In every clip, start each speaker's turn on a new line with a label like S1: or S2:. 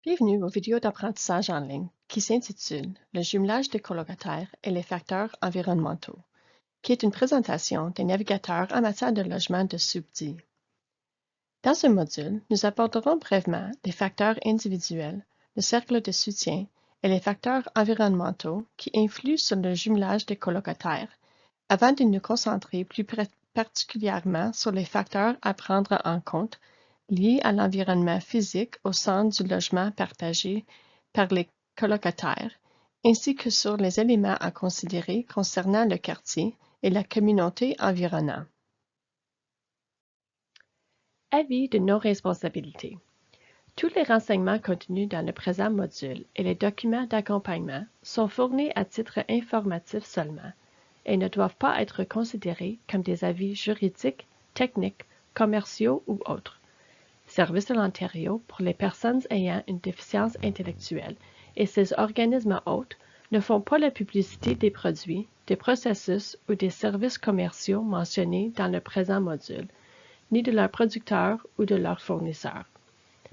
S1: Bienvenue aux vidéos d'apprentissage en ligne qui s'intitule Le jumelage des colocataires et les facteurs environnementaux, qui est une présentation des navigateurs en matière de logement de Subdi. Dans ce module, nous aborderons brièvement les facteurs individuels, le cercle de soutien et les facteurs environnementaux qui influent sur le jumelage des colocataires, avant de nous concentrer plus particulièrement sur les facteurs à prendre en compte liés à l'environnement physique au sein du logement partagé par les colocataires, ainsi que sur les éléments à considérer concernant le quartier et la communauté environnante. Avis de non-responsabilité. Tous les renseignements contenus dans le présent module et les documents d'accompagnement sont fournis à titre informatif seulement et ne doivent pas être considérés comme des avis juridiques, techniques, commerciaux ou autres. Service de l'Ontario pour les personnes ayant une déficience intellectuelle et ses organismes hôtes ne font pas la publicité des produits, des processus ou des services commerciaux mentionnés dans le présent module, ni de leurs producteurs ou de leurs fournisseurs.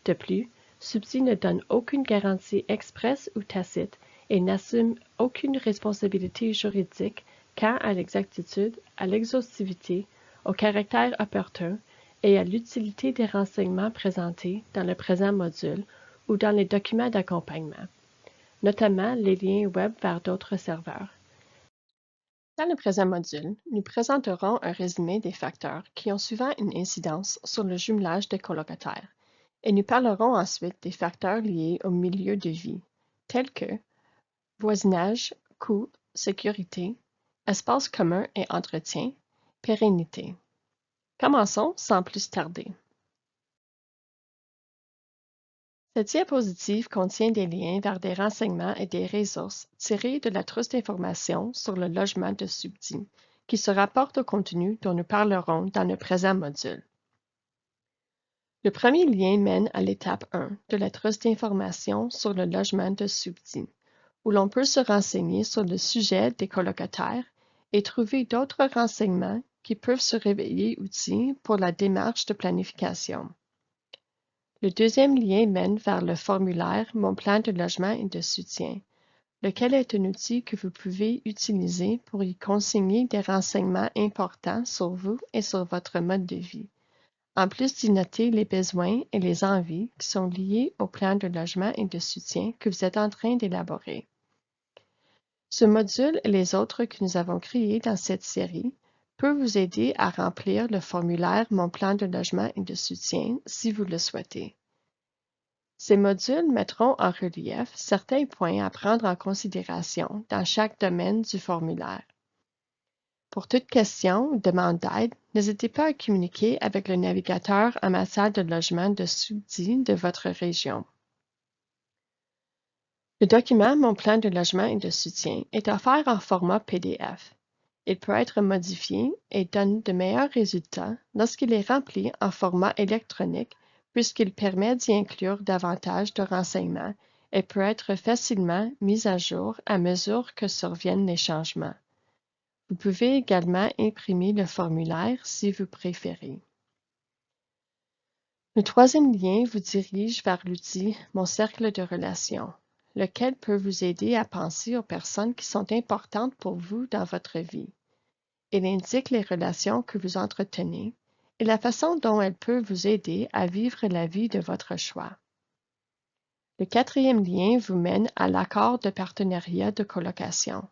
S1: De plus, Subdi ne donne aucune garantie expresse ou tacite et n'assume aucune responsabilité juridique quant à l'exactitude, à l'exhaustivité, au caractère opportun et à l'utilité des renseignements présentés dans le présent module ou dans les documents d'accompagnement, notamment les liens Web vers d'autres serveurs. Dans le présent module, nous présenterons un résumé des facteurs qui ont souvent une incidence sur le jumelage des colocataires, et nous parlerons ensuite des facteurs liés au milieu de vie, tels que voisinage, coût, sécurité, espace commun et entretien, pérennité. Commençons sans plus tarder. Cette diapositive contient des liens vers des renseignements et des ressources tirés de la trousse d'informations sur le logement de Subdi, qui se rapportent au contenu dont nous parlerons dans le présent module. Le premier lien mène à l'étape 1 de la trousse d'informations sur le logement de Subdi, où l'on peut se renseigner sur le sujet des colocataires et trouver d'autres renseignements qui peuvent se révéler utiles pour la démarche de planification. Le deuxième lien mène vers le formulaire Mon plan de logement et de soutien, lequel est un outil que vous pouvez utiliser pour y consigner des renseignements importants sur vous et sur votre mode de vie, en plus d'y noter les besoins et les envies qui sont liés au plan de logement et de soutien que vous êtes en train d'élaborer. Ce module et les autres que nous avons créés dans cette série peut vous aider à remplir le formulaire Mon plan de logement et de soutien si vous le souhaitez. Ces modules mettront en relief certains points à prendre en considération dans chaque domaine du formulaire. Pour toute question ou demande d'aide, n'hésitez pas à communiquer avec le navigateur en matière de logement de Subdi de votre région. Le document Mon plan de logement et de soutien est offert en format PDF. Il peut être modifié et donne de meilleurs résultats lorsqu'il est rempli en format électronique puisqu'il permet d'y inclure davantage de renseignements et peut être facilement mis à jour à mesure que surviennent les changements. Vous pouvez également imprimer le formulaire si vous préférez. Le troisième lien vous dirige vers l'outil Mon cercle de relations, lequel peut vous aider à penser aux personnes qui sont importantes pour vous dans votre vie. Il indique les relations que vous entretenez et la façon dont elles peuvent vous aider à vivre la vie de votre choix. Le quatrième lien vous mène à l'accord de partenariat de colocation.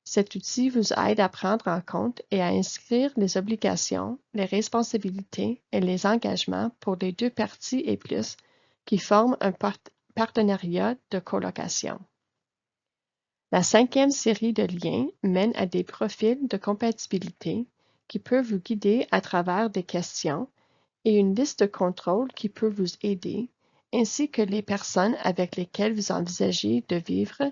S1: Cet outil vous aide à prendre en compte et à inscrire les obligations, les responsabilités et les engagements pour les deux parties et plus qui forment un partenariat de colocation. La cinquième série de liens mène à des profils de compatibilité qui peuvent vous guider à travers des questions et une liste de contrôles qui peut vous aider, ainsi que les personnes avec lesquelles vous envisagez de vivre,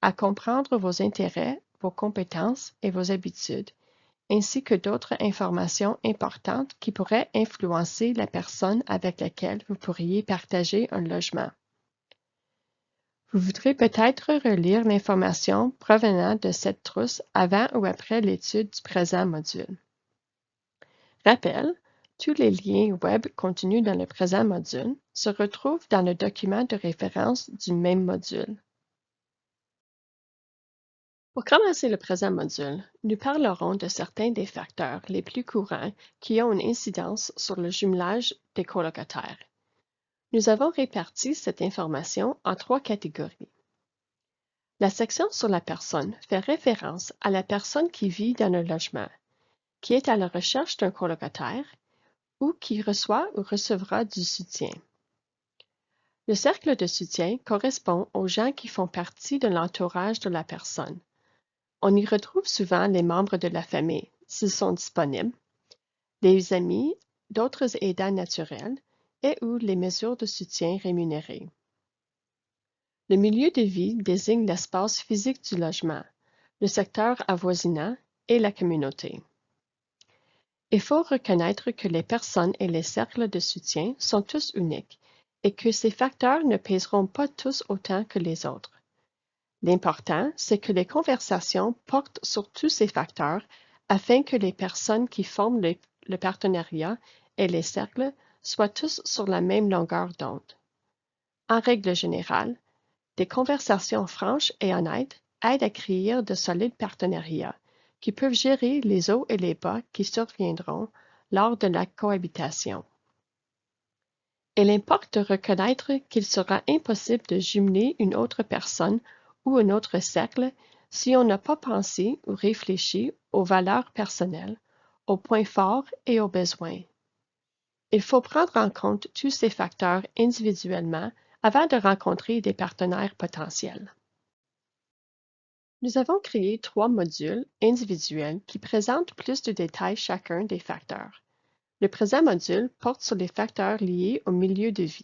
S1: à comprendre vos intérêts, vos compétences et vos habitudes, ainsi que d'autres informations importantes qui pourraient influencer la personne avec laquelle vous pourriez partager un logement. Vous voudrez peut-être relire l'information provenant de cette trousse avant ou après l'étude du présent module. Rappel, Tous les liens web contenus dans le présent module se retrouvent dans le document de référence du même module. Pour commencer le présent module, nous parlerons de certains des facteurs les plus courants qui ont une incidence sur le jumelage des colocataires. Nous avons réparti cette information en 3 catégories. La section sur la personne fait référence à la personne qui vit dans le logement, qui est à la recherche d'un colocataire ou qui reçoit ou recevra du soutien. Le cercle de soutien correspond aux gens qui font partie de l'entourage de la personne. On y retrouve souvent les membres de la famille, s'ils sont disponibles, les amis, d'autres aidants naturels et ou les mesures de soutien rémunérées. Le milieu de vie désigne l'espace physique du logement, le secteur avoisinant et la communauté. Il faut reconnaître que les personnes et les cercles de soutien sont tous uniques et que ces facteurs ne pèseront pas tous autant que les autres. L'important, c'est que les conversations portent sur tous ces facteurs afin que les personnes qui forment le partenariat et les cercles soient tous sur la même longueur d'onde. En règle générale, des conversations franches et honnêtes aident à créer de solides partenariats qui peuvent gérer les hauts et les bas qui surviendront lors de la cohabitation. Il importe de reconnaître qu'il sera impossible de jumeler une autre personne ou un autre cercle si on n'a pas pensé ou réfléchi aux valeurs personnelles, aux points forts et aux besoins. Il faut prendre en compte tous ces facteurs individuellement avant de rencontrer des partenaires potentiels. Nous avons créé 3 modules individuels qui présentent plus de détails chacun des facteurs. Le présent module porte sur les facteurs liés au milieu de vie.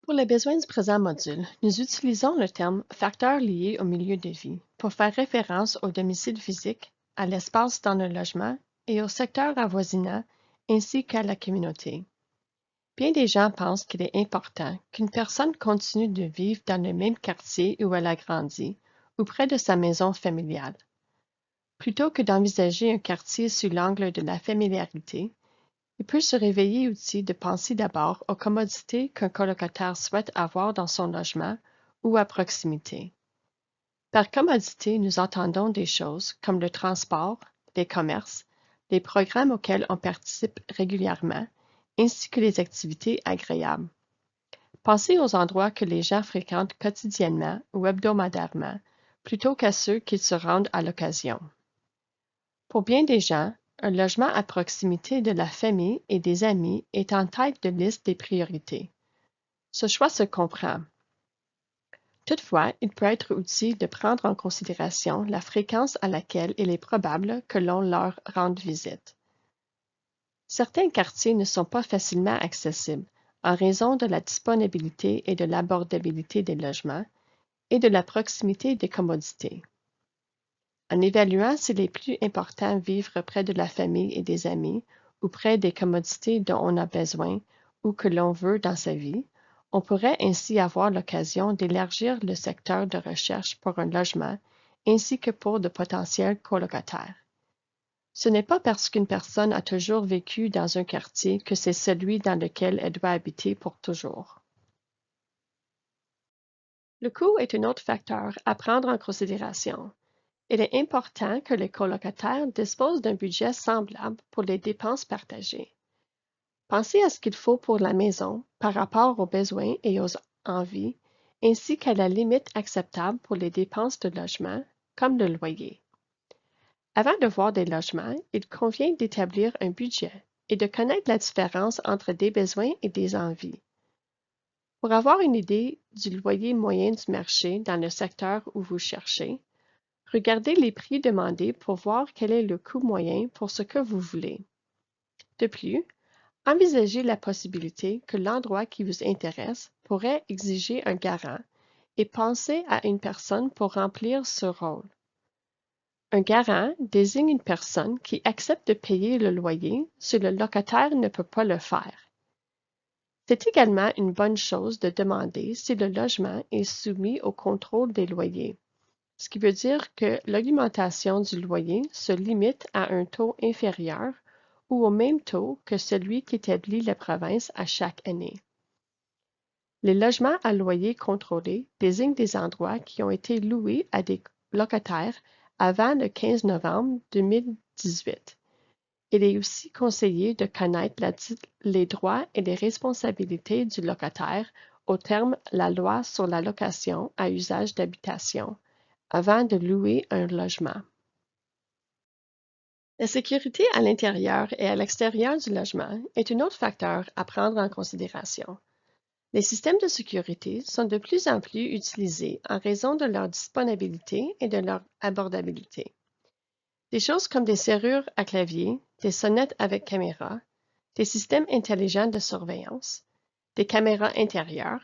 S1: Pour les besoins du présent module, nous utilisons le terme « facteurs liés au milieu de vie » pour faire référence au domicile physique, à l'espace dans le logement et au secteur avoisinant ainsi qu'à la communauté. Bien des gens pensent qu'il est important qu'une personne continue de vivre dans le même quartier où elle a grandi ou près de sa maison familiale. Plutôt que d'envisager un quartier sous l'angle de la familiarité, il peut se réveiller aussi de penser d'abord aux commodités qu'un colocataire souhaite avoir dans son logement ou à proximité. Par commodité, nous entendons des choses comme le transport, les commerces, les programmes auxquels on participe régulièrement, ainsi que les activités agréables. Pensez aux endroits que les gens fréquentent quotidiennement ou hebdomadairement, plutôt qu'à ceux qu'ils se rendent à l'occasion. Pour bien des gens, un logement à proximité de la famille et des amis est en tête de liste des priorités. Ce choix se comprend. Toutefois, il peut être utile de prendre en considération la fréquence à laquelle il est probable que l'on leur rende visite. Certains quartiers ne sont pas facilement accessibles en raison de la disponibilité et de l'abordabilité des logements et de la proximité des commodités. En évaluant s'il est plus important vivre près de la famille et des amis ou près des commodités dont on a besoin ou que l'on veut dans sa vie, on pourrait ainsi avoir l'occasion d'élargir le secteur de recherche pour un logement ainsi que pour de potentiels colocataires. Ce n'est pas parce qu'une personne a toujours vécu dans un quartier que c'est celui dans lequel elle doit habiter pour toujours. Le coût est un autre facteur à prendre en considération. Il est important que les colocataires disposent d'un budget semblable pour les dépenses partagées. Pensez à ce qu'il faut pour la maison par rapport aux besoins et aux envies, ainsi qu'à la limite acceptable pour les dépenses de logement, comme le loyer. Avant de voir des logements, il convient d'établir un budget et de connaître la différence entre des besoins et des envies. Pour avoir une idée du loyer moyen du marché dans le secteur où vous cherchez, regardez les prix demandés pour voir quel est le coût moyen pour ce que vous voulez. De plus, envisagez la possibilité que l'endroit qui vous intéresse pourrait exiger un garant et pensez à une personne pour remplir ce rôle. Un garant désigne une personne qui accepte de payer le loyer si le locataire ne peut pas le faire. C'est également une bonne chose de demander si le logement est soumis au contrôle des loyers. ce qui veut dire que l'augmentation du loyer se limite à un taux inférieur ou au même taux que celui qu'établit la province à chaque année. Les logements à loyer contrôlé désignent des endroits qui ont été loués à des locataires avant le 15 novembre 2018. Il est aussi conseillé de connaître les droits et les responsabilités du locataire au terme la loi sur la location à usage d'habitation avant de louer un logement. La sécurité à l'intérieur et à l'extérieur du logement est un autre facteur à prendre en considération. Les systèmes de sécurité sont de plus en plus utilisés en raison de leur disponibilité et de leur abordabilité. Des choses comme des serrures à clavier, des sonnettes avec caméra, des systèmes intelligents de surveillance, des caméras intérieures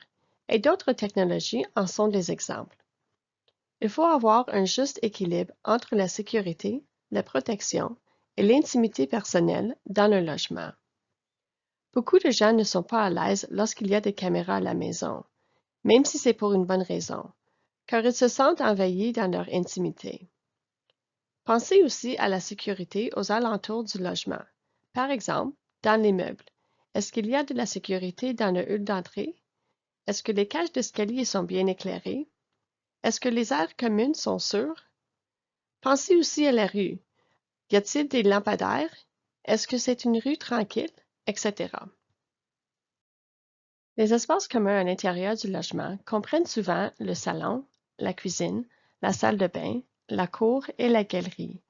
S1: et d'autres technologies en sont des exemples. Il faut avoir un juste équilibre entre la sécurité, la protection et l'intimité personnelle dans le logement. Beaucoup de gens ne sont pas à l'aise lorsqu'il y a des caméras à la maison, même si c'est pour une bonne raison, car ils se sentent envahis dans leur intimité. Pensez aussi à la sécurité aux alentours du logement. Par exemple, dans les meubles. Est-ce qu'il y a de la sécurité dans le hall d'entrée? Est-ce que les cages d'escalier sont bien éclairées? Est-ce que les aires communes sont sûres? Pensez aussi à la rue. Y a-t-il des lampadaires? Est-ce que c'est une rue tranquille? Etc. Les espaces communs à l'intérieur du logement comprennent souvent le salon, la cuisine, la salle de bain, la cour et la galerie.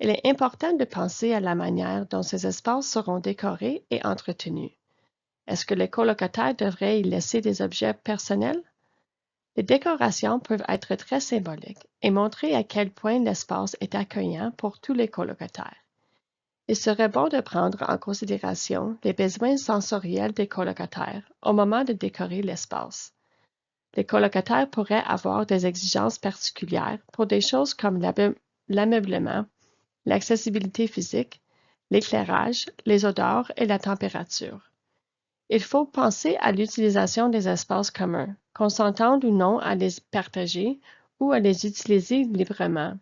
S1: Il est important de penser à la manière dont ces espaces seront décorés et entretenus. Est-ce que les colocataires devraient y laisser des objets personnels? Les décorations peuvent être très symboliques et montrer à quel point l'espace est accueillant pour tous les colocataires. Il serait bon de prendre en considération les besoins sensoriels des colocataires au moment de décorer l'espace. Les colocataires pourraient avoir des exigences particulières pour des choses comme l'ameublement, l'accessibilité physique, l'éclairage, les odeurs et la température. Il faut penser à l'utilisation des espaces communs, qu'on s'entende ou non à les partager ou à les utiliser librement.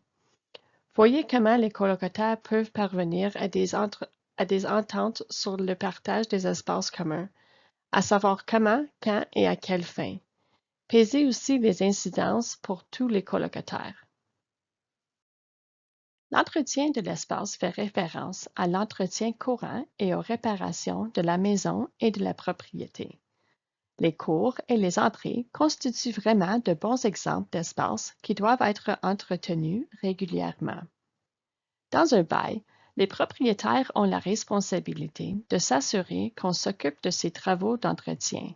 S1: Voyez comment les colocataires peuvent parvenir à des ententes sur le partage des espaces communs, à savoir comment, quand et à quelle fin. Pesez aussi les incidences pour tous les colocataires. L'entretien de l'espace fait référence à l'entretien courant et aux réparations de la maison et de la propriété. Les cours et les entrées constituent vraiment de bons exemples d'espaces qui doivent être entretenus régulièrement. Dans un bail, les propriétaires ont la responsabilité de s'assurer qu'on s'occupe de ces travaux d'entretien.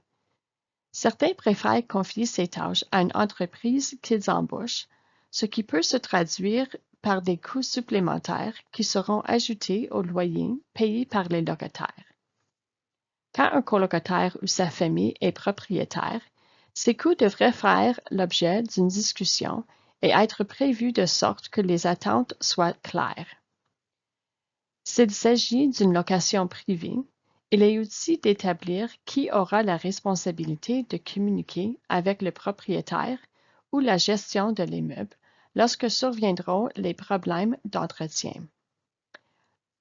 S1: Certains préfèrent confier ces tâches à une entreprise qu'ils embauchent, ce qui peut se traduire par des coûts supplémentaires qui seront ajoutés au loyer payé par les locataires. Quand un colocataire ou sa famille est propriétaire, ces coûts devraient faire l'objet d'une discussion et être prévus de sorte que les attentes soient claires. S'il s'agit d'une location privée, il est utile d'établir qui aura la responsabilité de communiquer avec le propriétaire ou la gestion de l'immeuble lorsque surviendront les problèmes d'entretien.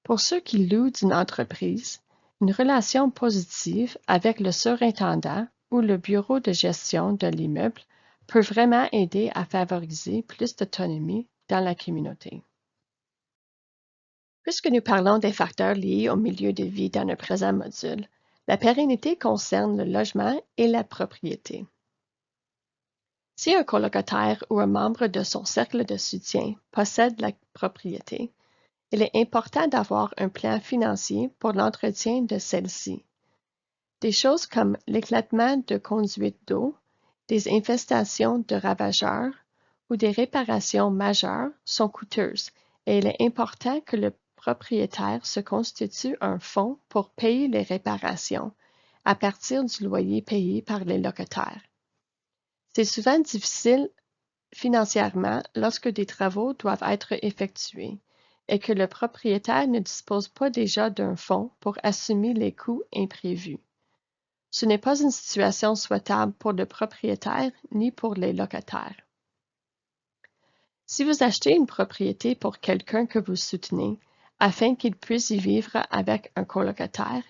S1: Pour ceux qui louent d'une entreprise, une relation positive avec le surintendant ou le bureau de gestion de l'immeuble peut vraiment aider à favoriser plus d'autonomie dans la communauté. Puisque nous parlons des facteurs liés au milieu de vie dans le présent module, la pérennité concerne le logement et la propriété. Si un colocataire ou un membre de son cercle de soutien possède la propriété, il est important d'avoir un plan financier pour l'entretien de celle-ci. Des choses comme l'éclatement de conduites d'eau, des infestations de ravageurs ou des réparations majeures sont coûteuses et il est important que le propriétaire se constitue un fonds pour payer les réparations à partir du loyer payé par les locataires. C'est souvent difficile financièrement lorsque des travaux doivent être effectués et que le propriétaire ne dispose pas déjà d'un fonds pour assumer les coûts imprévus. Ce n'est pas une situation souhaitable pour le propriétaire ni pour les locataires. Si vous achetez une propriété pour quelqu'un que vous soutenez, afin qu'il puisse y vivre avec un colocataire,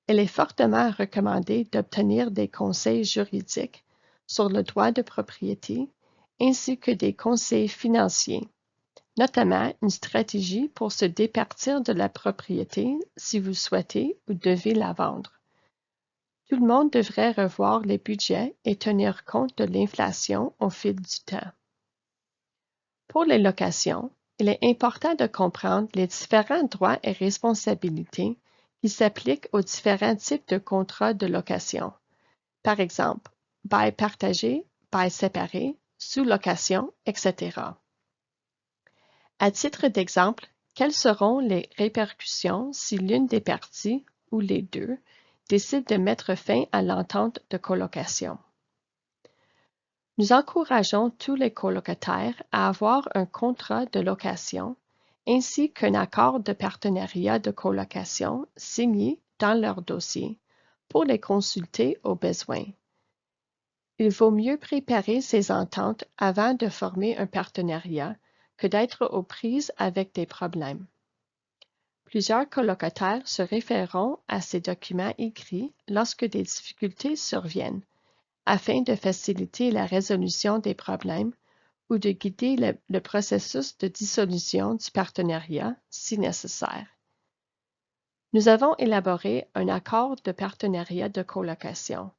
S1: il est fortement recommandé d'obtenir des conseils juridiques sur le droit de propriété ainsi que des conseils financiers, notamment une stratégie pour se départir de la propriété si vous souhaitez ou devez la vendre. Tout le monde devrait revoir les budgets et tenir compte de l'inflation au fil du temps. Pour les locations, il est important de comprendre les différents droits et responsabilités qui s'appliquent aux différents types de contrats de location. Par exemple, bail partagé, bail séparé, sous-location, etc. À titre d'exemple, quelles seront les répercussions si l'une des parties, ou les deux, décide de mettre fin à l'entente de colocation? Nous encourageons tous les colocataires à avoir un contrat de location ainsi qu'un accord de partenariat de colocation signé dans leur dossier pour les consulter au besoin. Il vaut mieux préparer ces ententes avant de former un partenariat que d'être aux prises avec des problèmes. Plusieurs colocataires se référeront à ces documents écrits lorsque des difficultés surviennent, afin de faciliter la résolution des problèmes ou de guider le processus de dissolution du partenariat si nécessaire. Nous avons élaboré un accord de partenariat de colocation,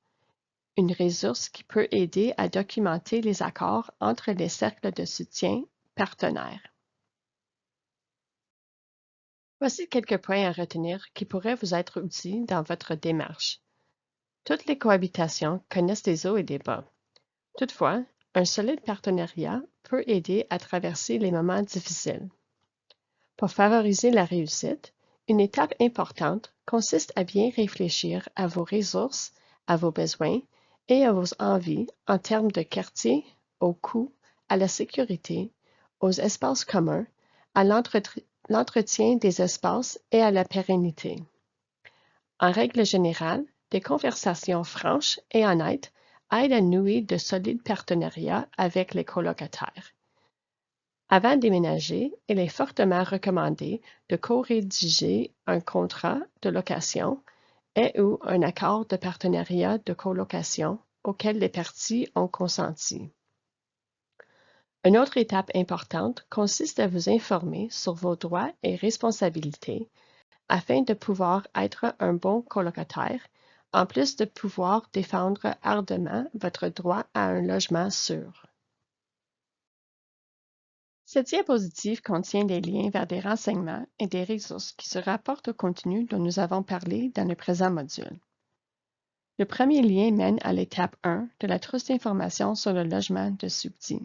S1: une ressource qui peut aider à documenter les accords entre les cercles de soutien partenaires. Voici quelques points à retenir qui pourraient vous être utiles dans votre démarche. Toutes les cohabitations connaissent des hauts et des bas. Toutefois, un solide partenariat peut aider à traverser les moments difficiles. Pour favoriser la réussite, une étape importante consiste à bien réfléchir à vos ressources, à vos besoins et à vos envies en termes de quartier, au coût, à la sécurité, aux espaces communs, à l'entretien des espaces et à la pérennité. En règle générale, des conversations franches et honnêtes aident à nouer de solides partenariats avec les colocataires. Avant d'éménager, il est fortement recommandé de co-rédiger un contrat de location et/ou un accord de partenariat de colocation auquel les parties ont consenti. Une autre étape importante consiste à vous informer sur vos droits et responsabilités afin de pouvoir être un bon colocataire, en plus de pouvoir défendre ardemment votre droit à un logement sûr. Cette diapositive contient des liens vers des renseignements et des ressources qui se rapportent au contenu dont nous avons parlé dans le présent module. Le premier lien mène à l'étape 1 de la trousse d'informations sur le logement de Subdi.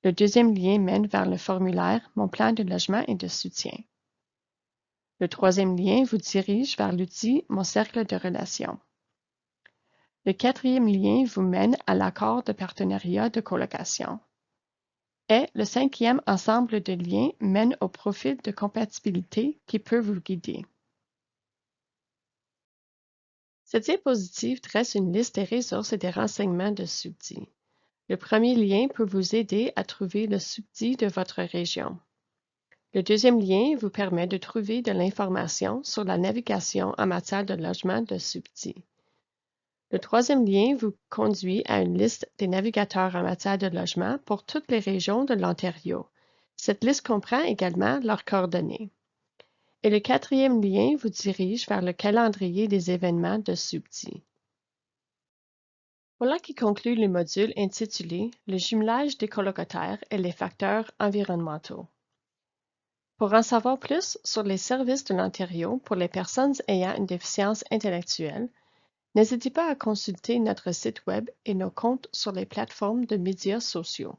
S1: Le deuxième lien mène vers le formulaire Mon plan de logement et de soutien. Le troisième lien vous dirige vers l'outil Mon cercle de relations. Le quatrième lien vous mène à l'accord de partenariat de colocation. Et le cinquième ensemble de liens mène au profil de compatibilité qui peut vous guider. Cette diapositive dresse une liste des ressources et des renseignements de Subdi. Le premier lien peut vous aider à trouver le Subdi de votre région. Le deuxième lien vous permet de trouver de l'information sur la navigation en matière de logement de Subdi. Le troisième lien vous conduit à une liste des navigateurs en matière de logement pour toutes les régions de l'Ontario. Cette liste comprend également leurs coordonnées. Et le quatrième lien vous dirige vers le calendrier des événements de Subdi. Voilà qui conclut le module intitulé « Le jumelage des colocataires et les facteurs environnementaux ». Pour en savoir plus sur les services de l'Ontario pour les personnes ayant une déficience intellectuelle, n'hésitez pas à consulter notre site web et nos comptes sur les plateformes de médias sociaux.